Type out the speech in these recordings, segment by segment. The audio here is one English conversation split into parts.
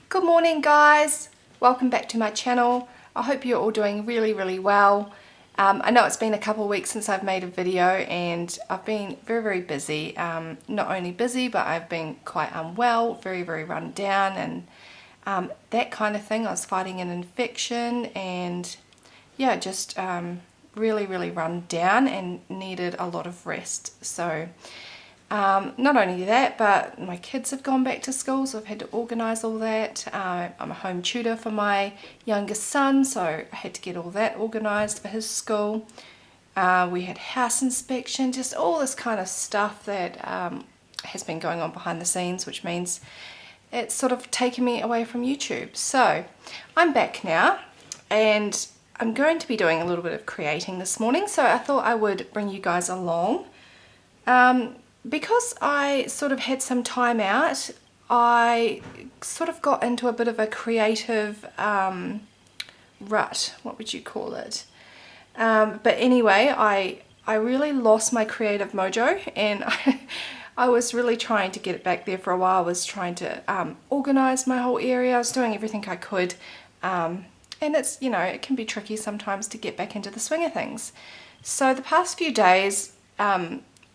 Good morning guys, welcome back to my channel. I hope you're all doing really well. I know it's been a couple of weeks since I've made a video and I've been very busy. Not only busy, but I've been quite unwell, very run down and that kind of thing. I was fighting an infection and yeah, just really run down and needed a lot of rest. So not only that, but my kids have gone back to school, so I've had to organise all that. I'm a home tutor for my youngest son, so I had to get all that organised for his school. We had house inspection, just all this kind of stuff that has been going on behind the scenes, which means it's sort of taken me away from YouTube. So I'm back now and I'm going to be doing a little bit of creating this morning, so I thought I would bring you guys along. Because I sort of had some time out, I sort of got into a bit of a creative rut, what would you call it? But anyway, I really lost my creative mojo and I was really trying to get it back there for a while. I was trying to organise my whole area. I was doing everything I could. And it's, you know, it can be tricky sometimes to get back into the swing of things. So the past few days,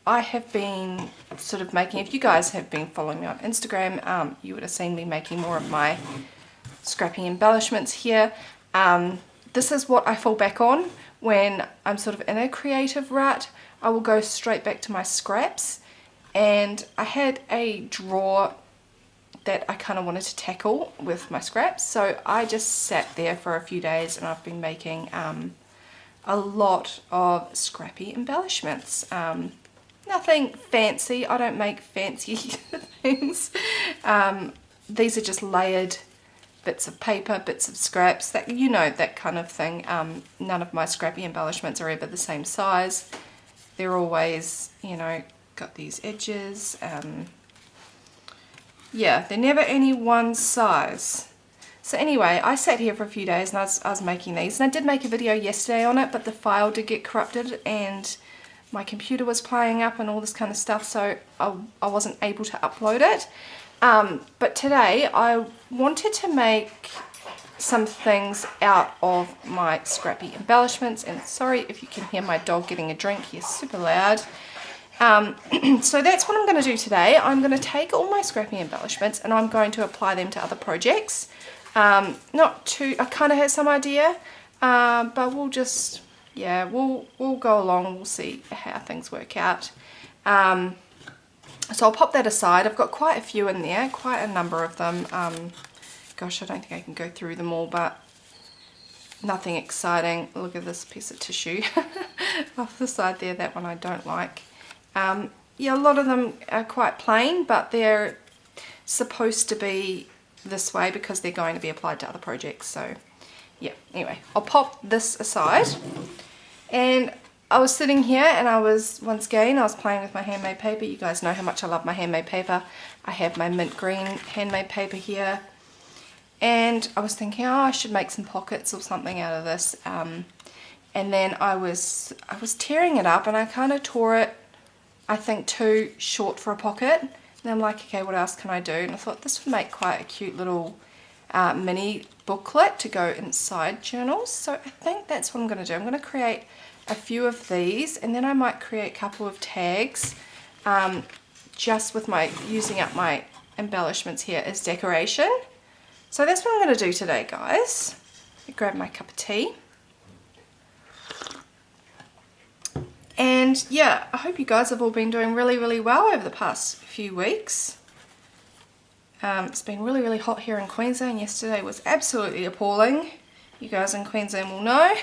I have been sort of making, if you guys have been following me on Instagram, you would have seen me making more of my scrappy embellishments here. This is what I fall back on when I'm sort of in a creative rut. I will go straight back to my scraps, and I had a drawer that I kind of wanted to tackle with my scraps, so I just sat there for a few days and I've been making a lot of scrappy embellishments. Nothing fancy. I don't make fancy things. These are just layered bits of paper, bits of scraps, that, you know, that kind of thing. None of my scrappy embellishments are ever the same size. They're always, you know, got these edges. Yeah, they're never any one size. So anyway, I sat here for a few days and I was making these, and I did make a video yesterday on it, but the file did get corrupted and my computer was playing up and all this kind of stuff, so I wasn't able to upload it. But today I wanted to make some things out of my scrappy embellishments, and sorry if you can hear my dog getting a drink, he's super loud. So that's what I'm going to do today. I'm going to take all my scrappy embellishments and I'm going to apply them to other projects. I kind of had some idea, but we'll just... yeah, we'll go along, we'll see how things work out. So I'll pop that aside. I've got quite a few in there, quite a number of them. Gosh, I don't think I can go through them all, but nothing exciting. Look at this piece of tissue off the side there, that one I don't like. Yeah, a lot of them are quite plain, but they're supposed to be this way because they're going to be applied to other projects, so... yeah, anyway, I'll pop this aside. And I was sitting here and I was playing with my handmade paper. You guys know how much I love my handmade paper. I have my mint green handmade paper here. And I was thinking, oh, I should make some pockets or something out of this. And then I was tearing it up and I kind of tore it, I think, too short for a pocket. And I'm like, okay, what else can I do? And I thought this would make quite a cute little mini booklet to go inside journals. So I think that's what I'm going to do. I'm going to create a few of these, and then I might create a couple of tags just with using up my embellishments here as decoration. So that's what I'm going to do today, guys. Grab my cup of tea. And yeah, I hope you guys have all been doing really well over the past few weeks. It's been really hot here in Queensland. Yesterday was absolutely appalling. You guys in Queensland will know.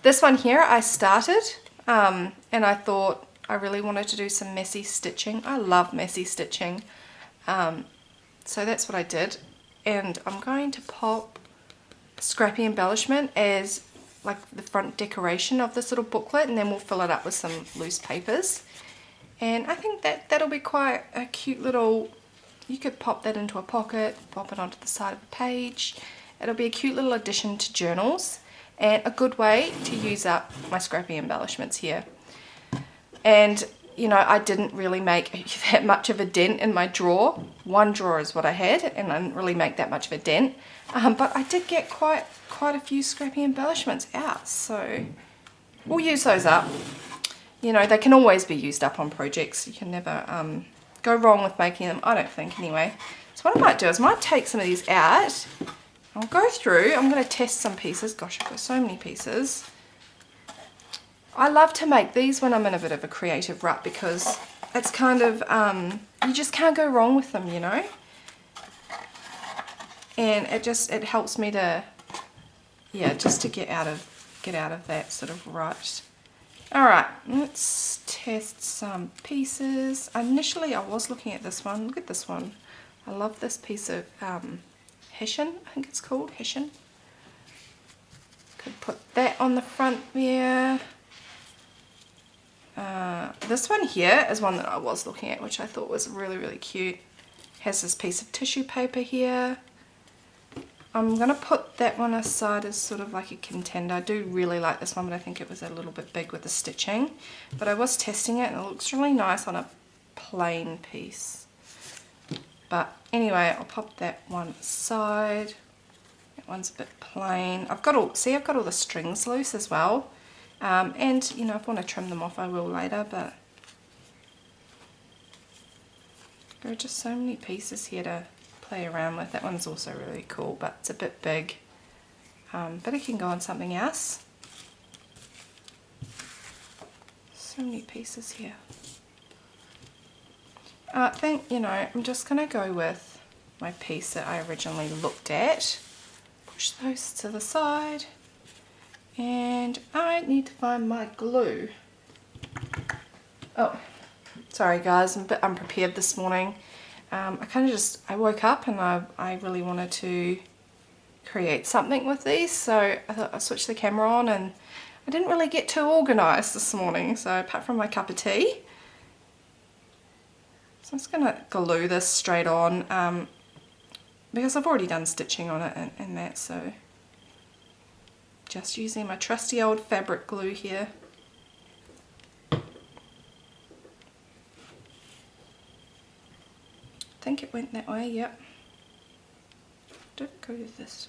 This one here I started and I thought I really wanted to do some messy stitching. I love messy stitching. So that's what I did. And I'm going to pop scrappy embellishment as like the front decoration of this little booklet, and then we'll fill it up with some loose papers. And I think that'll be quite a cute little... you could pop that into a pocket, pop it onto the side of a page. It'll be a cute little addition to journals and a good way to use up my scrappy embellishments here. And you know, I didn't really make that much of a dent in my drawer. One drawer is what I had, and I didn't really make that much of a dent. But I did get quite a few scrappy embellishments out, so we'll use those up. You know, they can always be used up on projects. You can never go wrong with making them, I don't think, anyway. So what I might do is I might take some of these out. I'll go through, I'm going to test some pieces. Gosh, I've got so many pieces. I love to make these when I'm in a bit of a creative rut, because it's kind of, you just can't go wrong with them, you know. And it helps me to, yeah, just to get out of that sort of rut. All right, let's test some pieces. Initially, I was looking at this one. Look at this one. I love this piece of Hessian, I think it's called Hessian. Could put that on the front there. This one here is one that I was looking at, which I thought was really, really cute. Has this piece of tissue paper here. I'm going to put that one aside as sort of like a contender. I do really like this one, but I think it was a little bit big with the stitching. But I was testing it, and it looks really nice on a plain piece. But anyway, I'll pop that one aside. That one's a bit plain. I've got all the strings loose as well. And, you know, if I want to trim them off, I will later, but there are just so many pieces here to play around with. That one's also really cool, but it's a bit big. But it can go on something else. So many pieces here. I think, you know, I'm just going to go with my piece that I originally looked at. Push those to the side. And I need to find my glue. Oh, sorry guys, I'm a bit unprepared this morning. I woke up and I really wanted to create something with these, so I thought I'd switch the camera on, and I didn't really get too organised this morning, so apart from my cup of tea. So I'm just going to glue this straight on, because I've already done stitching on it and that, so just using my trusty old fabric glue here. I think it went that way, yep. Did it go this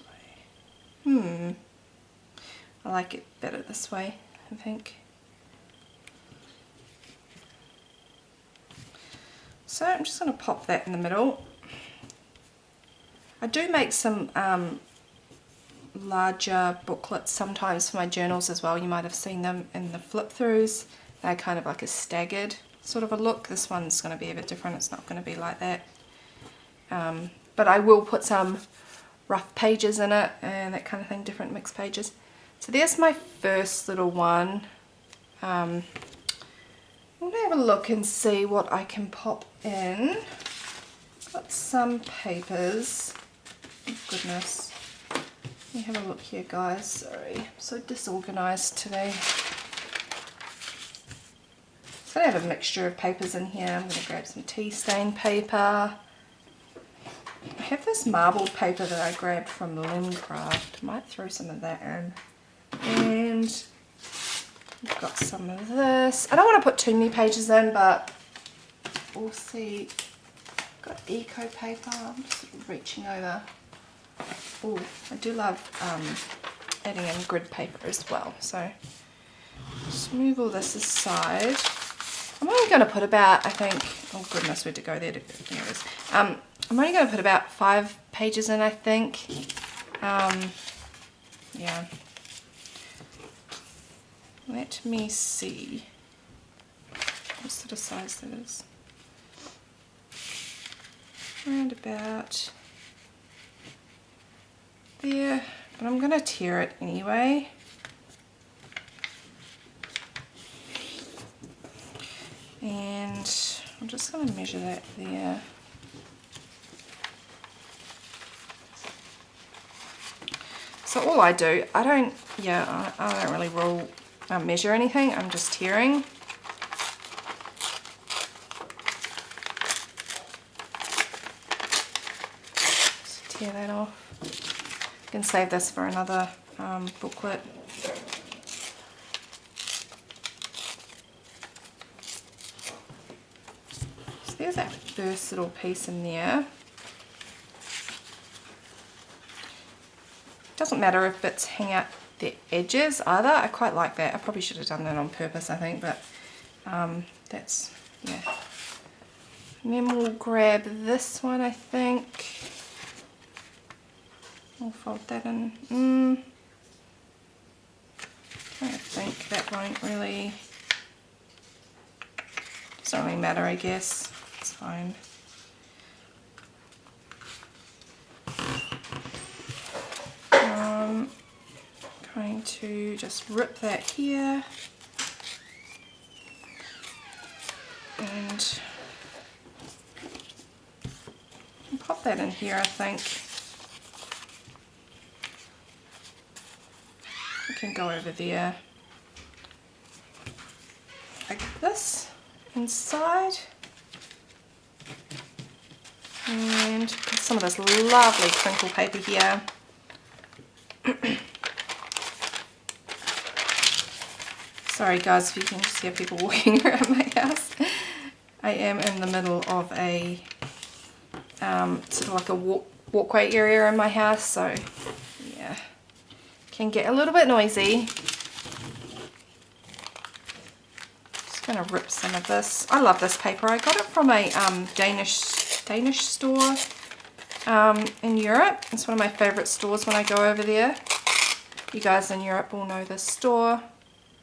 way? I like it better this way, I think. So I'm just going to pop that in the middle. I do make some larger booklets sometimes for my journals as well. You might have seen them in the flip throughs. They're kind of like a staggered sort of a look. This one's going to be a bit different. It's not going to be like that. But I will put some rough pages in it and that kind of thing, different mixed pages. So there's my first little one. I'm going to have a look and see what I can pop in. Got some papers. Oh goodness. Let me have a look here, guys. Sorry, I'm so disorganized today. So I have a mixture of papers in here. I'm going to grab some tea stain paper. I have this marbled paper that I grabbed from Limcraft. Might throw some of that in. And I've got some of this. I don't want to put too many pages in, but we'll see. I've got eco paper. I'm just sort of reaching over. Oh, I do love adding in grid paper as well. So just move all this aside. I'm only going to put about, I think, oh goodness, where'd it go there? There it is. I'm only going to put about 5 pages in, I think. Yeah. Let me see what sort of size that is. Around about there, but I'm going to tear it anyway. And I'm just going to measure that there. So all I do, I don't really measure anything, I'm just tearing. Just tear that off. You can save this for another booklet. there's that first little piece in there. Doesn't matter if bits hang out the edges either. I quite like that. I probably should have done that on purpose, I think, but that's, yeah. And then we'll grab this one, I think. We'll fold that in. I think that won't really, doesn't really matter, I guess. It's fine. Going to just rip that here and pop that in here, I think. I can go over there like this inside, and some of this lovely crinkle paper here. Sorry guys if you can just hear people walking around my house. I am in the middle of a sort of like a walkway area in my house, so yeah, can get a little bit noisy. Just gonna rip some of this. I love this paper. I got it from a Danish store in Europe. It's one of my favorite stores when I go over there. You guys in Europe will know this store.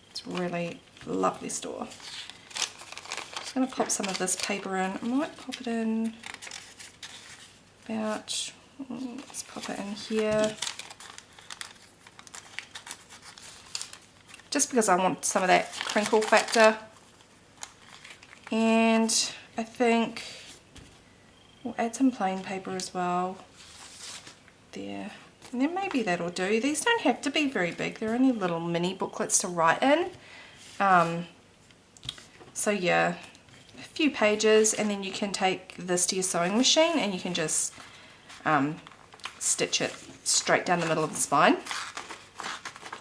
It's a really lovely store. Just going to pop some of this paper in. I might pop it in about, let's pop it in here. Just because I want some of that crinkle factor. And I think we'll add some plain paper as well. There. And then maybe that'll do. These don't have to be very big. They're only little mini booklets to write in. So yeah, a few pages, and then you can take this to your sewing machine and you can just stitch it straight down the middle of the spine.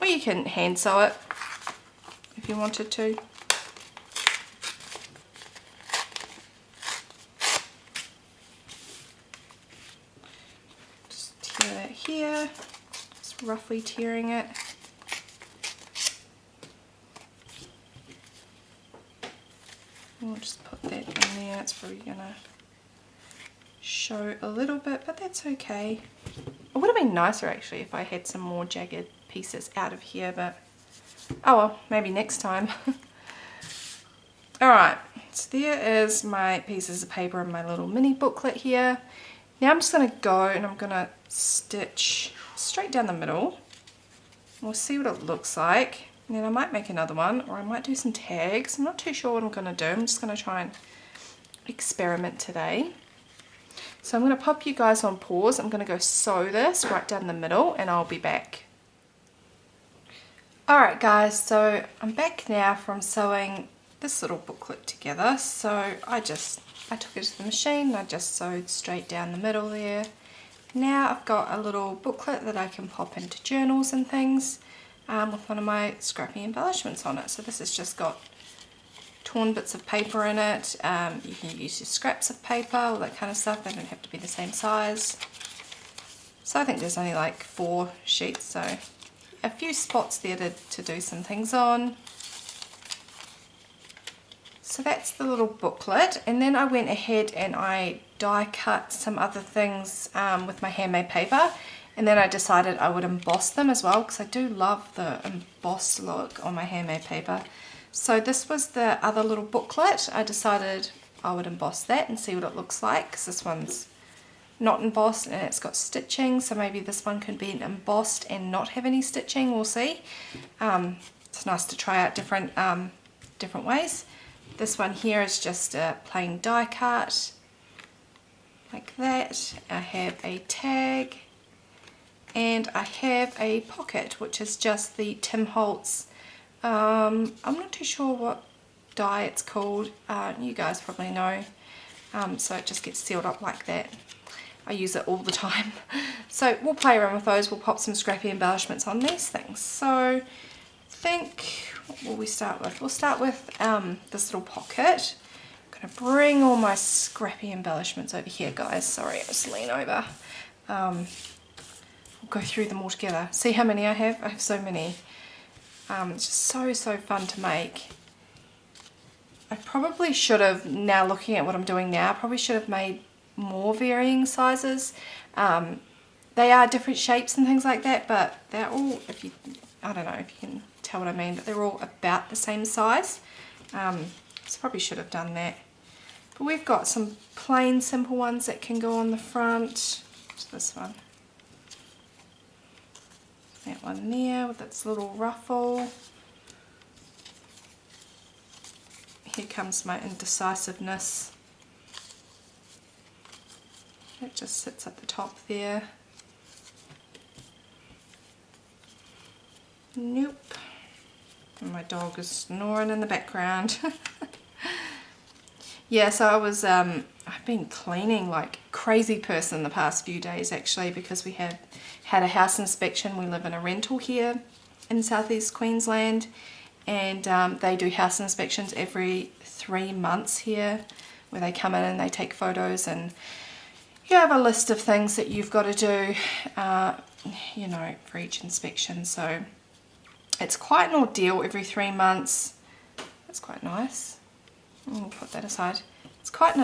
Or you can hand sew it if you wanted to. Here, just roughly tearing it. We'll just put that in there. It's probably gonna show a little bit, but that's okay. It would have been nicer actually if I had some more jagged pieces out of here, but oh well, maybe next time. Alright, so there is my pieces of paper and my little mini booklet here. Now I'm just going to go and I'm going to stitch straight down the middle. We'll see what it looks like. And then I might make another one, or I might do some tags. I'm not too sure what I'm going to do. I'm just going to try and experiment today. So I'm going to pop you guys on pause. I'm going to go sew this right down the middle and I'll be back. Alright guys, so I'm back now from sewing this little booklet together. So I took it to the machine and I just sewed straight down the middle there. Now I've got a little booklet that I can pop into journals and things with one of my scrappy embellishments on it. So this has just got torn bits of paper in it. You can use your scraps of paper, all that kind of stuff. They don't have to be the same size. So I think there's only like 4 sheets, so a few spots there to do some things on. So that's the little booklet, and then I went ahead and I die cut some other things with my handmade paper, and then I decided I would emboss them as well because I do love the embossed look on my handmade paper. So this was the other little booklet. I decided I would emboss that and see what it looks like, because this one's not embossed and it's got stitching, so maybe this one could be embossed and not have any stitching. We'll see. It's nice to try out different ways. This one here is just a plain die cut, like that. I have a tag, and I have a pocket, which is just the Tim Holtz. I'm not too sure what die it's called. You guys probably know. So it just gets sealed up like that. I use it all the time. So we'll play around with those. We'll pop some scrappy embellishments on these things. So I think, what will we start with? We'll start with this little pocket. I'm going to bring all my scrappy embellishments over here, guys. Sorry, I just lean over. We'll go through them all together. See how many I have? I have so many. It's just so fun to make. I probably should have, now looking at what I'm doing now, I probably should have made more varying sizes. They are different shapes and things like that, but they're all, I don't know if you can tell what I mean, but they're all about the same size. So probably should have done that. But we've got some plain simple ones that can go on the front. What's this one? That one there with its little ruffle. Here comes my indecisiveness. It just sits at the top there. Nope. And my dog is snoring in the background. Yeah, so I've been cleaning like crazy person the past few days actually, because we have had a house inspection. We live in a rental here in southeast Queensland, and they do house inspections every 3 months here, where they come in and they take photos, and you have a list of things that you've got to do, you know, for each inspection. So it's quite an ordeal every 3 months. That's quite nice. We'll put that aside. It's quite an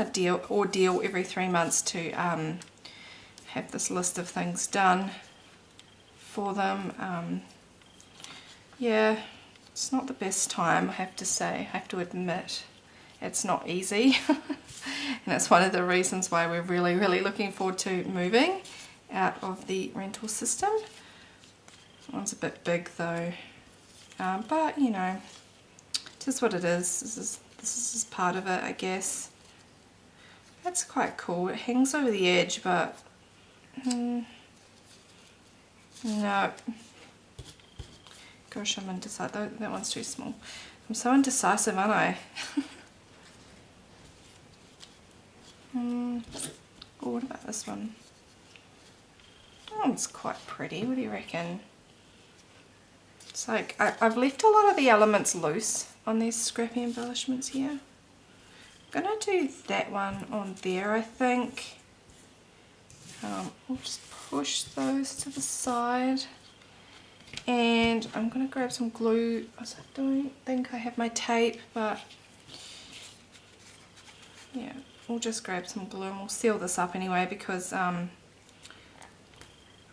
ordeal every 3 months to have this list of things done for them. Yeah, it's not the best time, I have to say. I have to admit, it's not easy. And it's one of the reasons why we're really looking forward to moving out of the rental system. This one's a bit big though, but you know, just what it is. This is part of it, I guess. That's quite cool. It hangs over the edge, but no. Gosh, I'm indecisive. That one's too small. I'm so indecisive, aren't I? Oh, what about this one? That one's quite pretty. What do you reckon? It's like, I've left a lot of the elements loose on these scrappy embellishments here. I'm going to do that one on there, I think. We'll just push those to the side. And I'm going to grab some glue. I don't think I have my tape, but yeah, we'll just grab some glue and we'll seal this up anyway, because I'm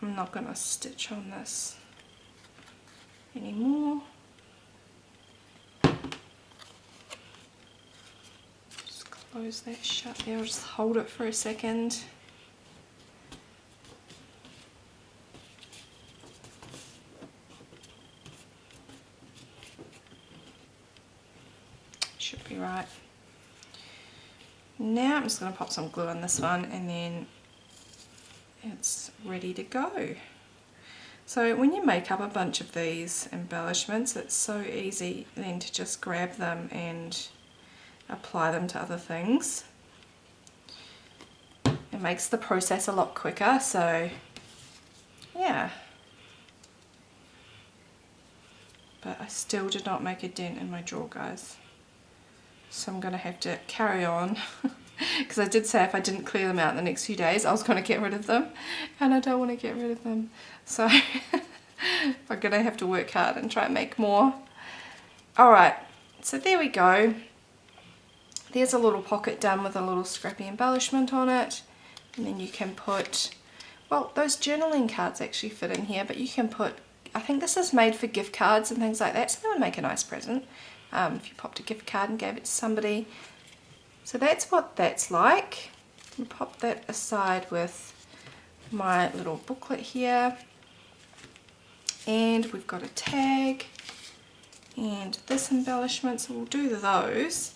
not going to stitch on this anymore. Just close that shut there. I'll just hold it for a second. Should be right. Now I'm just going to pop some glue on this one, and then it's ready to go. So when you make up a bunch of these embellishments, it's so easy then to just grab them and apply them to other things. It makes the process a lot quicker, so yeah. But I still did not make a dent in my drawer, guys. So I'm going to have to carry on, because I did say if I didn't clear them out in the next few days I was going to get rid of them, and I don't want to get rid of them, so I'm going to have to work hard and try and make more. Alright, so there we go. There's a little pocket done with a little scrappy embellishment on it, and then you can put, well, those journaling cards actually fit in here, but you can put, I think this is made for gift cards and things like that, so that would make a nice present. If you popped a gift card and gave it to somebody. So that's what that's like. I'll pop that aside with my little booklet here. And we've got a tag and this embellishment, so we'll do those.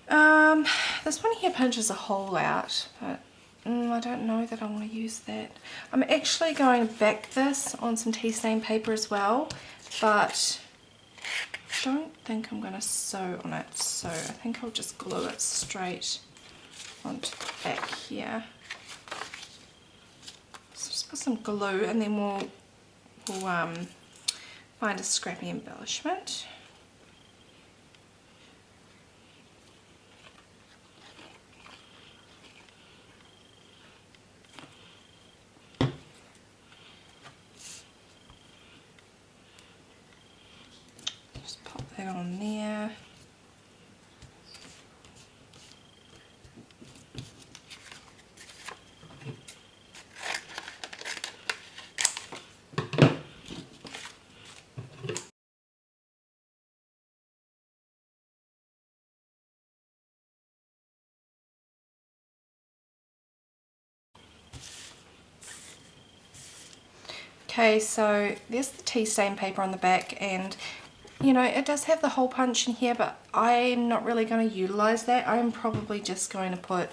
This one here punches a hole out, but I don't know that I want to use that. I'm actually going to back this on some tea stain paper as well, but I don't think I'm going to sew on it, so I think I'll just glue it straight onto the back here. So just put some glue, and then we'll find a scrappy embellishment. straight on there. Okay, so there's the tea stain paper on the back, and you know, it does have the hole punch in here, but I'm not really going to utilize that. I'm probably just going to put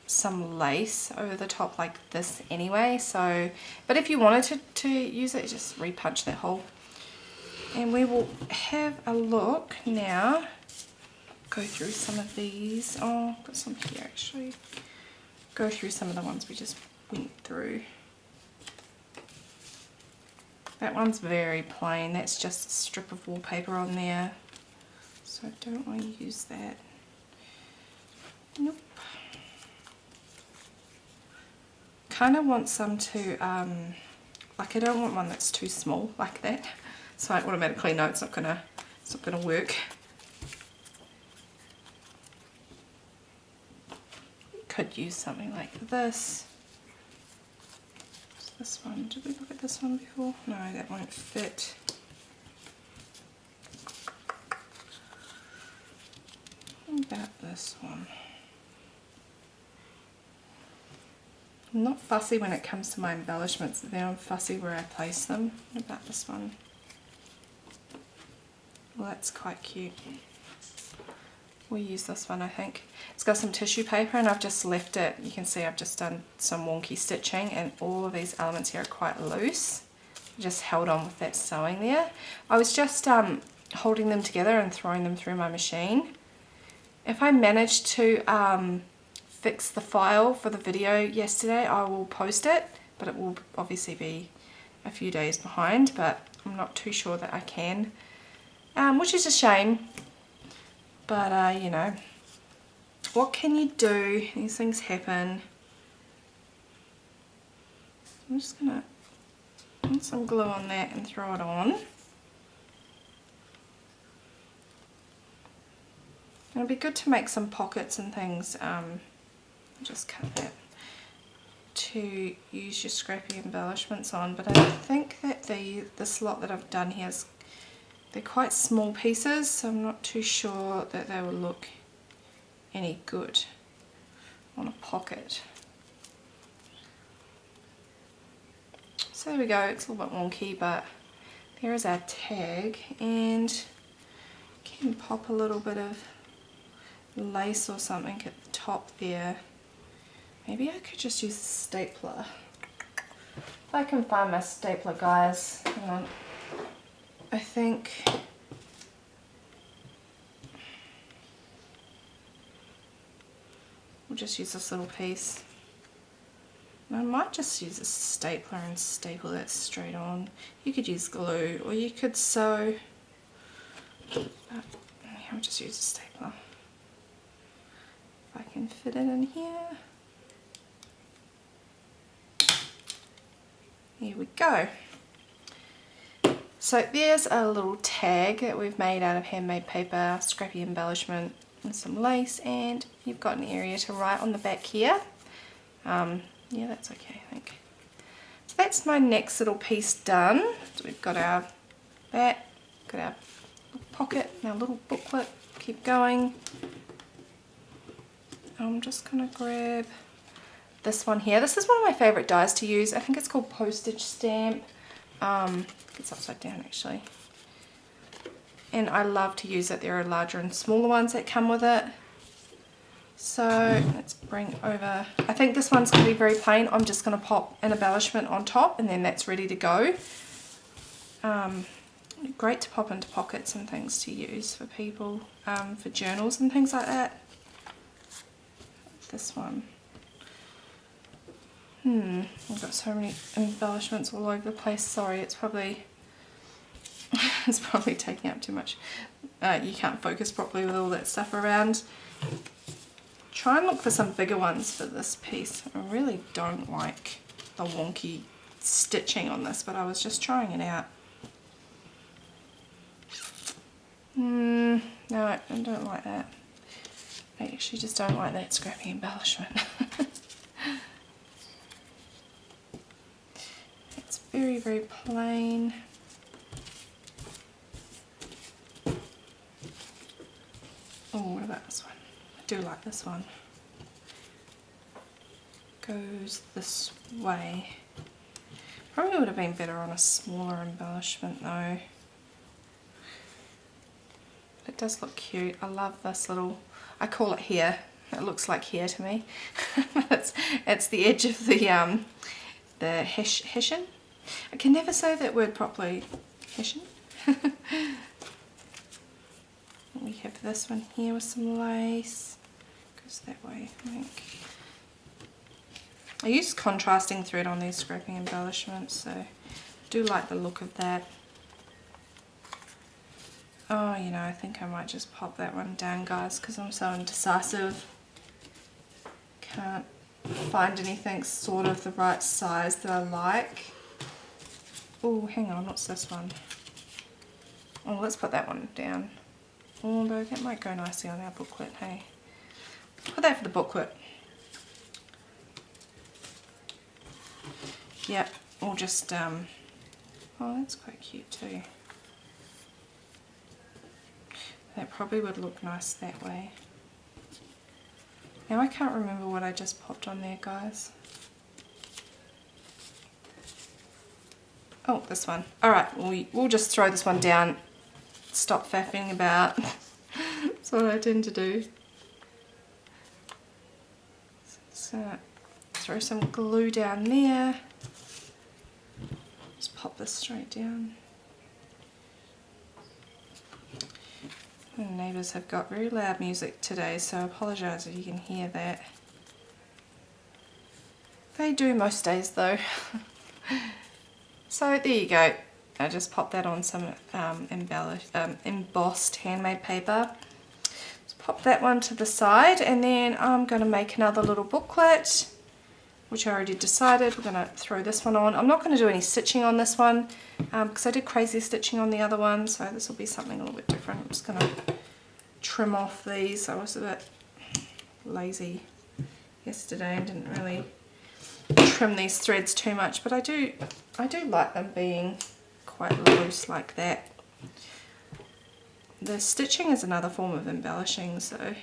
some lace over the top like this anyway. So, but if you wanted to use it, just repunch that hole. And we will have a look now. Go through some of these. Oh, I've got some here actually. Go through some of the ones we just went through. That one's very plain. That's just a strip of wallpaper on there. So I don't want to use that. Nope. Kind of want some to, like I don't want one that's too small like that. So I automatically know it's not gonna work. Could use something like this. This one, did we look at this one before? No, that won't fit. What about this one? I'm not fussy when it comes to my embellishments, then I'm fussy where I place them. What about this one? Well, that's quite cute. We'll use this one, I think. It's got some tissue paper and I've just left it. You can see I've just done some wonky stitching and all of these elements here are quite loose. Just held on with that sewing there. I was just holding them together and throwing them through my machine. If I manage to fix the file for the video yesterday, I will post it, but it will obviously be a few days behind, but I'm not too sure that I can, which is a shame. But, you know, what can you do? These things happen. I'm just going to put some glue on that and throw it on. It'll be good to make some pockets and things. Just cut that to use your scrappy embellishments on. But I think that this lot that I've done here is, they're quite small pieces, so I'm not too sure that they will look any good on a pocket. So there we go, it's a little bit wonky, but there is our tag, and can pop a little bit of lace or something at the top there. Maybe I could just use a stapler. If I can find my stapler, guys. Hang on. I think we'll just use this little piece. I might just use a stapler and staple that straight on. You could use glue or you could sew. I'll just use a stapler. If I can fit it in here. Here we go. So there's a little tag that we've made out of handmade paper, scrappy embellishment and some lace, and you've got an area to write on the back here. Yeah, that's okay, I think. So that's my next little piece done. So we've got our back, got our pocket, and our little booklet. Keep going. I'm just going to grab this one here. This is one of my favourite dies to use. I think it's called Postage Stamp. It's upside down actually. And I love to use it. There are larger and smaller ones that come with it. So let's bring over, I think this one's going to be very plain. I'm just going to pop an embellishment on top and then that's ready to go. Great to pop into pockets and things to use for people, for journals and things like that. This one. I've got so many embellishments all over the place. Sorry, it's probably taking up too much. You can't focus properly with all that stuff around. Try and look for some bigger ones for this piece. I really don't like the wonky stitching on this, but I was just trying it out. No, I don't like that. I actually just don't like that scrappy embellishment. It's very, very plain. Oh, what about this one? I do like this one. Goes this way. Probably would have been better on a smaller embellishment though. It does look cute. I love this little, I call it hair. It looks like hair to me. it's the edge of the hessian. I can never say that word properly. Hessian. We have this one here with some lace. Goes that way, I think. I use contrasting thread on these scrappy embellishments, so I do like the look of that. Oh, you know, I think I might just pop that one down, guys, because I'm so indecisive. Can't find anything sort of the right size that I like. Oh, hang on, what's this one? Oh, let's put that one down. Although that might go nicely on our booklet, hey? Put that for the booklet. Yep, or just, oh, that's quite cute too. That probably would look nice that way. Now I can't remember what I just popped on there, guys. Oh, this one. Alright, we'll just throw this one down. Stop faffing about. That's what I tend to do. So, throw some glue down there. Just pop this straight down. The neighbours have got very loud music today, so I apologise if you can hear that. They do most days though. So there you go. I just popped that on some embossed handmade paper. Just pop that one to the side, and then I'm going to make another little booklet, which I already decided. We're going to throw this one on. I'm not going to do any stitching on this one because I did crazy stitching on the other one, so this will be something a little bit different. I'm just going to trim off these. I was a bit lazy yesterday and didn't really trim these threads too much, but I do like them being quite loose like that. The stitching is another form of embellishing, so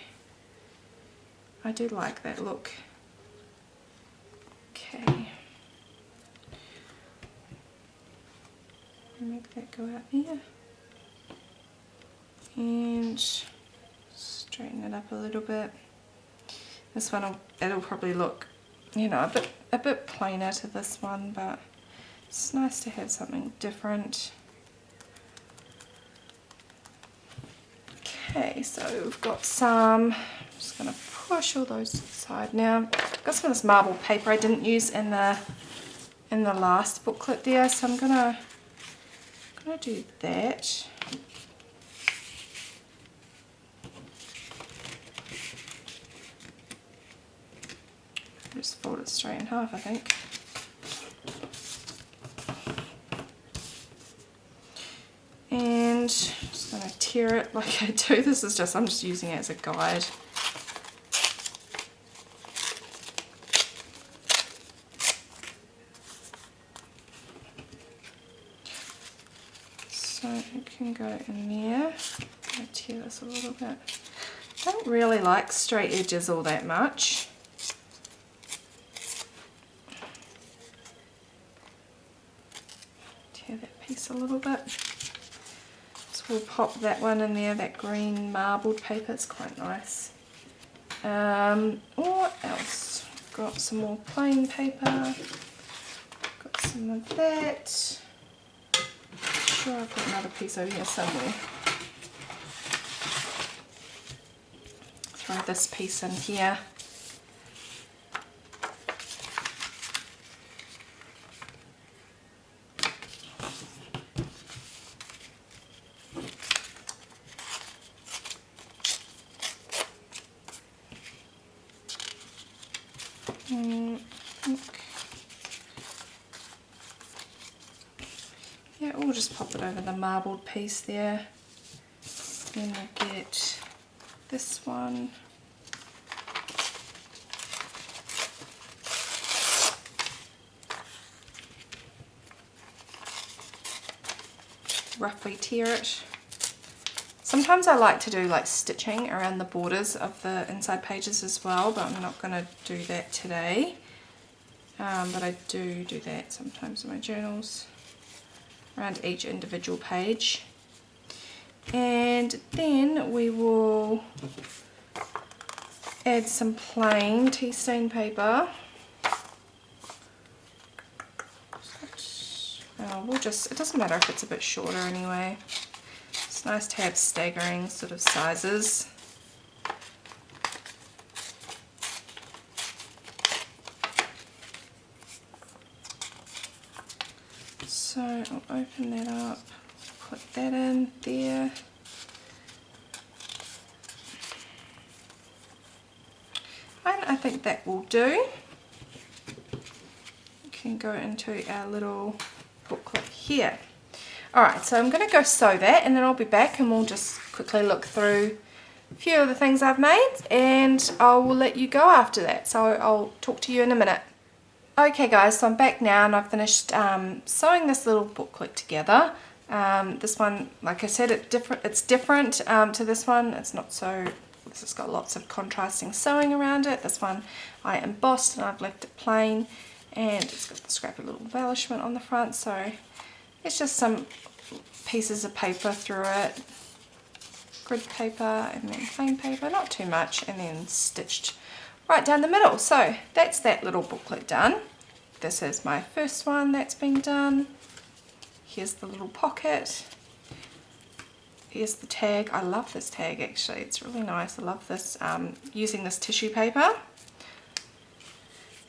I do like that look. Okay, make that go out here and straighten it up a little bit. This one it'll probably look, you know, a bit plainer to this one, but it's nice to have something different. Okay, so we've got some, I'm just going to push all those to the side now. I've got some of this marbled paper I didn't use in the last booklet there, so I'm gonna do that. Just fold it straight in half, I think. And just going to tear it like I do. This is just, I'm just using it as a guide. So it can go in there. I'm going to tear this a little bit. I don't really like straight edges all that much. Tear that piece a little bit. We'll pop that one in there, that green marbled paper, it's quite nice. What else? Got some more plain paper, got some of that. I'm sure I've got another piece over here somewhere. Throw this piece in here. Yeah, we'll just pop it over the marbled piece there. Then we'll get this one. Roughly tear it. Sometimes I like to do like stitching around the borders of the inside pages as well, but I'm not going to do that today. But I do that sometimes in my journals around each individual page. And then we will add some plain tea stain paper. It doesn't matter if it's a bit shorter anyway. It's nice to have staggering sort of sizes. So I'll open that up, put that in there. And I think that will do. We can go into our little booklet here. Alright, so I'm going to go sew that and then I'll be back and we'll just quickly look through a few of the things I've made and I will let you go after that. So I'll talk to you in a minute. Okay guys, so I'm back now and I've finished sewing this little booklet together. This one, like I said, it's different to this one. It's not so, this has got lots of contrasting sewing around it. This one I embossed and I've left it plain, and it's got the scrappy little embellishment on the front, so it's just some pieces of paper through it, grid paper and then plain paper, not too much, and then stitched right down the middle. So that's that little booklet done. This is my first one that's been done. Here's the little pocket. Here's the tag. I love this tag actually, it's really nice. I love this, using this tissue paper.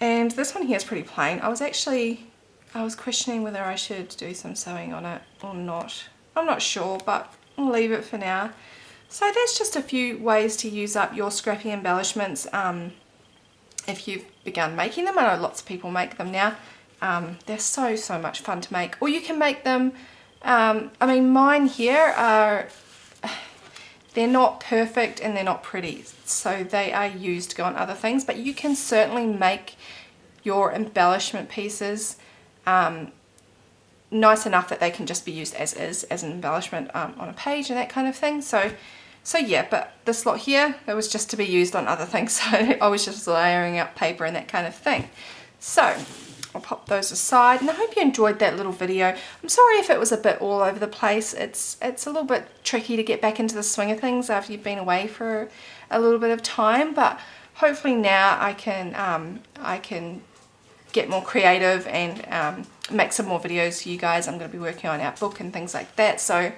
And this one here is pretty plain. I was questioning whether I should do some sewing on it or not. I'm not sure, but I'll leave it for now. So that's just a few ways to use up your scrappy embellishments if you've begun making them. I know lots of people make them now. They're so much fun to make. Or you can make them, I mean mine here are, they're not perfect and they're not pretty, so they are used to go on other things, but you can certainly make your embellishment pieces nice enough that they can just be used as is, as an embellishment on a page and that kind of thing. So yeah, but this lot here, it was just to be used on other things, so I was just layering up paper and that kind of thing. So I'll pop those aside, and I hope you enjoyed that little video. I'm sorry if it was a bit all over the place. It's a little bit tricky to get back into the swing of things after you've been away for a little bit of time, but hopefully now I can get more creative and make some more videos for you guys. I'm going to be working on our book and things like that. So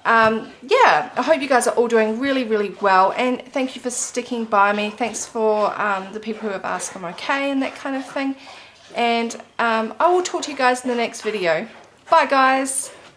yeah, I hope you guys are all doing really well, and thank you for sticking by me. Thanks for the people who have asked if I'm okay and that kind of thing. And I will talk to you guys in the next video. Bye guys!